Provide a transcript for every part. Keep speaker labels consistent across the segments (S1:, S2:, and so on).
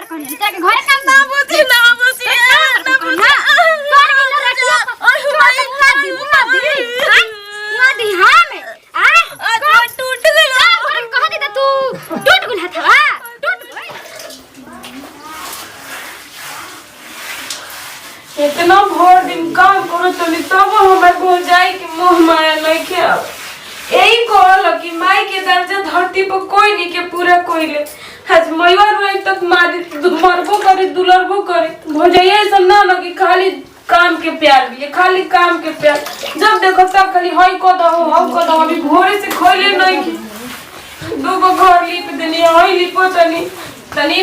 S1: बार कहनी जाके घरे काम ना बुझी ना कौन किलो रटिया और माई मुआ दी हां में टूट गेलो कह दे तू टूट गेल हथवा टूट गई
S2: इतना भोर दिन काम करो तनी तब हमार हो जाए कि मोह माया लइके अब यही कहल कि माई के दर्जा धरती पर कोई नहीं के पूरा कोइले आज मैवा रोई तक मारी मरबो करे दुलरबो करे भोजैया ऐसा ना लगी खाली काम के प्यार लिए खाली काम के प्यार जब देखो तब खाली हई को दो अभी भोरे से खोले नहीं की दूगो घर लिप देनी हई लिपो तनी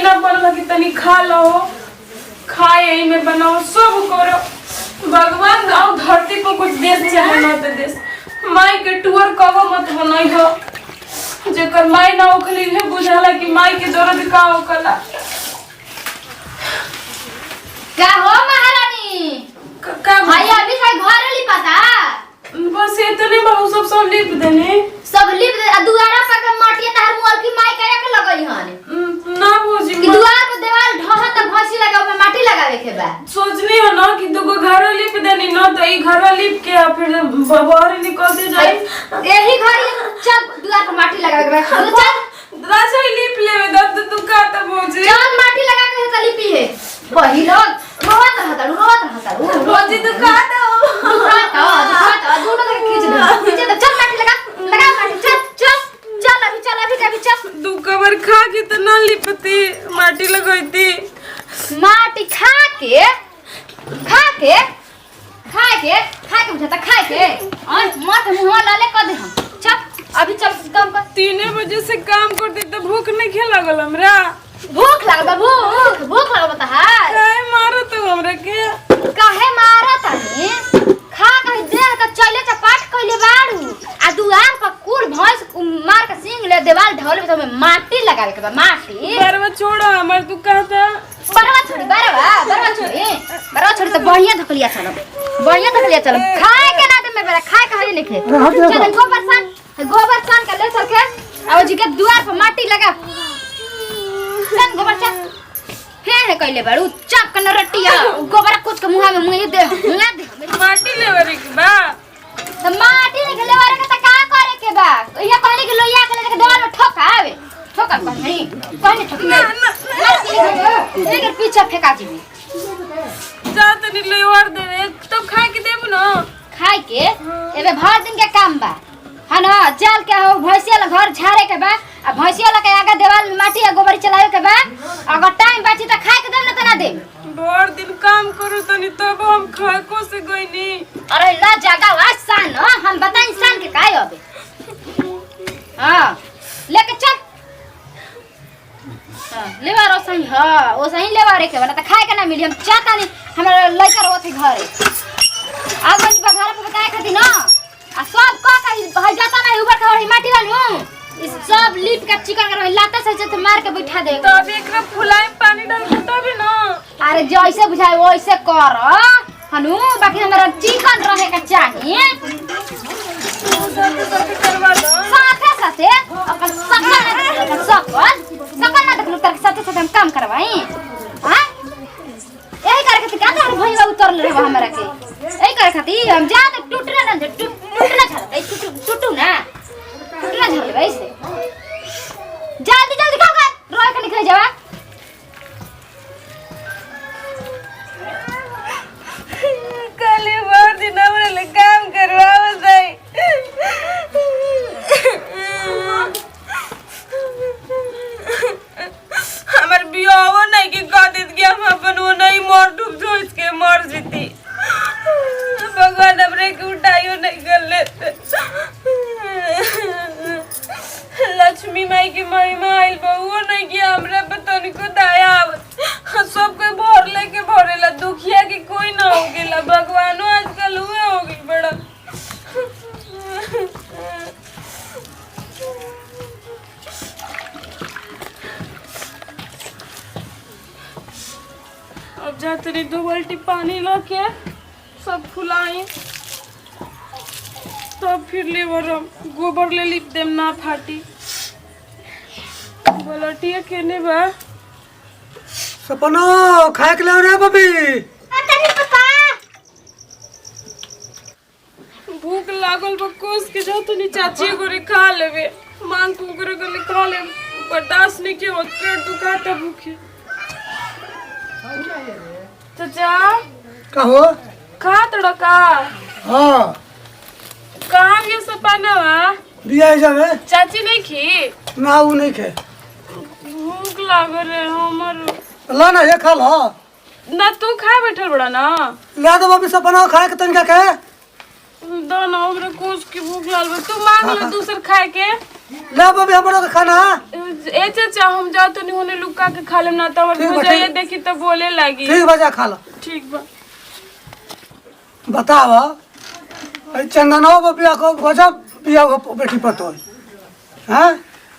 S2: ना पड़ल कि तनी खा लो खाए यही में बनाओ सब करो भगवान और धरती पर कुछ देश चाहे ना तो देश माई के टूर कबो मत बनाई हो जेकर माई ना ओखली है बुझाला कि माई के दर्द का होकला
S1: क्या हो महारानी
S2: का
S1: भाई अभी से घर ली पता
S2: बस इतने बहुत सब लिप देने
S1: सब लिप दे दुआरा पर के माटी तार मोल की माई काया के लगई हन
S2: ना बुझी
S1: कि दुआर पे देवाल ढह त भसी लगाओ पे माटी लगावे के बा
S2: सोचनी है ना कि दुगो घर लिप देनी ना तो ई घर लिप के फिर बाहर निकल दे जाए
S1: यही घर चल दुआर पे माटी लगावे के बा चल
S2: राजा लिप लेवे दत तू का त बुझी
S1: चल माटी लगा के त लिपी है वही लोग रोत रहता
S2: बुझी तू का दो
S1: दोनों तक खींच दे चल माटी लगा माटी चल अभी चल
S2: दू कबर खा के तो ना लिपती माटी लगैती
S1: माटी खा के बुझाता खा के और मत मुंह लाले कर दे हम चल अभी चल काम कर
S2: 3 बजे से काम करते तो भूख नहीं खे लगल हमरा
S1: भूख लगबा भूख लगबा है
S2: काहे मारो तू हमरा के
S1: काहे मारत है खा के दे त चले चपाट कइले बाड़ू आ दुआर पर कुल भैंस मार के सिंग ले देवाल ढोले तो में माटी लगावे के बा माटी
S2: बरवा छोड़ो हमर तू कहता
S1: बरवा छोड़ी तो बढ़िया धकलिया चलो खाए के ना दे में बेरा खाए के हजे लिखे चल गोबर सान के ले चल के आओ जी के दुआर पर माटी लगा सन गोबर चा हे कइले बाड़ू चाप के नरटिया गोबर कुछ के मुंह में दे
S2: माटी लेवे के बा
S1: त माटी नहीं लेवारे के त का करे के बा इहा कहनी के लोइया के लेके डोल में ठोकावे ठोका कहनी ठोकी एकर पीछे फेंका जीबी
S2: जा तनी लेवर दे तब खाए के देब न
S1: खाए के एबे भर दिन के काम बा हां ना चल के हो भैंसिया ला घर झाड़े के बा आ भैंसिया ला के आगे देवाल में माटी आ गोबर चलावे के बा अगर टाइम बची त खाए के देब न त ना देब
S2: भर दिन काम करू तनी तब हम खाए को से गइनी
S1: अरे ला जगह आसान हम बताई इंसान के काहे होबे हां लेके चल लेवा रोसही हां ओ सही लेवा रे के बना त खाए के ना मिली हम चाहता नहीं हमरा लइका रोती घरे आगन बघार पे बताए खाती ना आ सब का भाई जाता ना ऊपर का माटी वालू इस सब लिप का चिकन कर लाता से तो मार के बैठा दे
S2: तब एकरा फुलाए पानी डाल के तभी ना
S1: अरे जैसे बुझाए वैसे कर हनु बाकी हमरा चिकन रहे का चाहिए
S2: करवा दो
S1: साथे अपन सकल ना देखलो तर साथे हम काम करवाई हां यही करे खातिर का तार भईवा उतरल रे हमरा के यही करे खातिर हम जा तक टूटना ना टूटू ना झल वैसे जल्दी खाओ रोय के निकल जावा
S2: कल बहुत दिन हमरा ले काम करवाव जाई हमर बियाहो नहीं के कह देत कि हम अपन वो नहीं मर डूब जो इसके मर जीती भगवान हमरे के उठाइयो नहीं कर लेते लक्ष्मी माई की महिमा आइल बहुओ नहीं कि हमरा पता नहीं को दया आवत सबके भर लेके भरेला दुखिया के कोई ना हो गेला भगवानो आजकल हुए हो गई बड़ा अब जाते नहीं 2 बाल्टी पानी लाके सब फुलाए तब फिर ले गोबर ले लिप देम ना फाटी बलटिया केने बा
S3: सपनो खाए के ले रे बबी।
S2: भूख लागल बा कोस के जा तनी चाची गोरे खा लेबे मांग कुकरे के खा ले बर्दाश्त नहीं के होत पेट दुखाता भूखे चाचा
S3: का हो
S2: खा तड़का
S3: हां
S2: कहां ये सपना
S3: दिया जावे
S2: चाची नहीं खी
S3: ना उ नहीं खे
S2: भूख लागल रे हमर
S3: ला ना ये खा लो
S2: ना तू खा बैठल बड़ा ना
S3: ले दो बबी सपना खाए के तनिका के
S2: दाना हमरे कोस की भूख लागल तू मांग ले दूसर खाए के
S3: ले बबी हमरा के खाना
S2: ए चाचा हम जा तो नहीं होने लुका के खा लेम ना तो हमर भुजाइए देखी तो बोले लागी
S3: ठीक बजा खा लो
S2: ठीक बा
S3: बताओ ए चंदनो बबिया को गजब पिया बेटी पतो हैं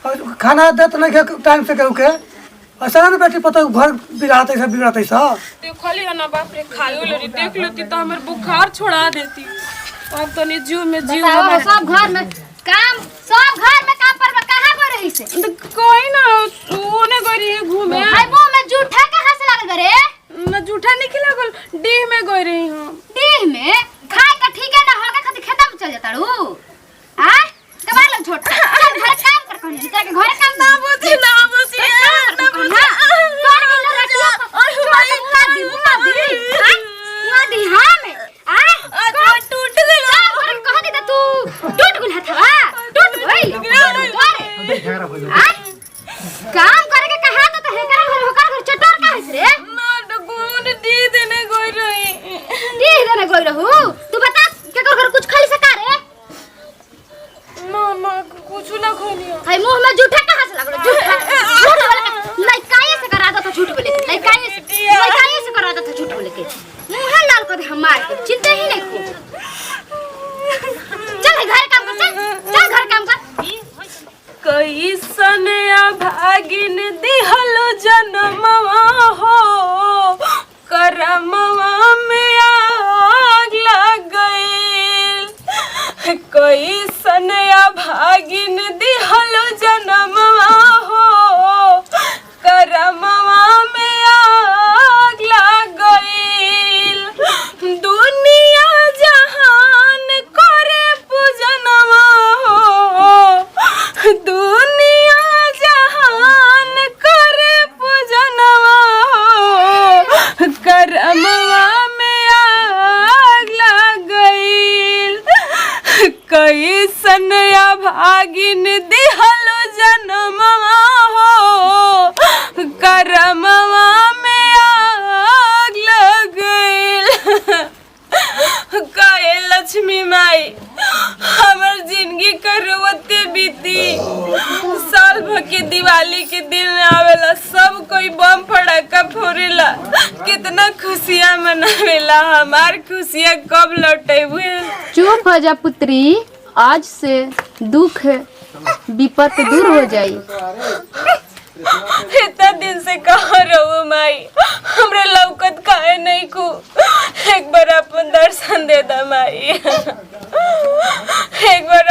S3: और खाना देत नहीं के टाइम से कहू के ऐसा ना बेटी पतो घर बिगाड़ते सब
S2: देखली है ना बाप रे खायो लेरी देख लेती तो हमर बुखार छोड़ा देती अब तो नहीं जीव में जीव
S1: बताओ सब घर में काम पर कहां गई रही से
S2: कोई ना ओने गई रही घूमे
S1: भाई मुंह में जूठा कहां से लागल रे
S2: ना जूठा नहीं खिलागल डीह में गई रही हूं
S1: डीह में खाए का ठीक है ना होगा खातिर खेता में चल जाता रू आ कबार लग छोटा चल घर काम कर कहीं तेरे के घरे काम
S2: ना बुझी
S1: तोर की लड़किया मुआ दी हां में आ
S2: टूट गई
S1: कह दी तू टूट गुल हथवा टूट गई काम करे के कहा तो हे करे घर होकर घर चटोर का है रे
S2: ना डगोन दी देने गई रही
S1: दी देने गई रहू तू बता के घर कुछ खाई सका रे
S2: ना कुछ ना खानी
S1: भाई मुंह में जूठा कहां से लगलो झूठ वाला लइकाए से करा था झूठ बोले लइकाए से करा था झूठ बोले के मुंह लाल कर दे हमार के चिंता ही नहीं को चल घर काम कर चल घर काम कर
S2: कैसन भागिन दिहलो जन्मवा हो करमवा में आग लग गइल कैसन भागिन दिहलो जन्मवा हो करमवा में आग लग गइल दुनिया जहान करे पूजनवा हो दुनिया जहान करे पूजनवा हो करमवा में आग लग गइल कैसन भागिन दिहलो जन्मवा हो करमवा में आग लग गइल काहे लक्ष्मी माई हमर जिंदगी करवते बीती साल भर के दिवाली के दिन आवेला सब कोई बम पटाखा फोड़ेला कितना खुशियां मनावेला हमार खुशियां कब लौटेबे
S4: चुप हो जा पुत्री आज से दुख विपत दूर हो जाई
S2: इतना दिन से कहाँ रहू माई हमरे लौकत काहे नहीं को एक बार अपन दर्शन दे दा माई एक बार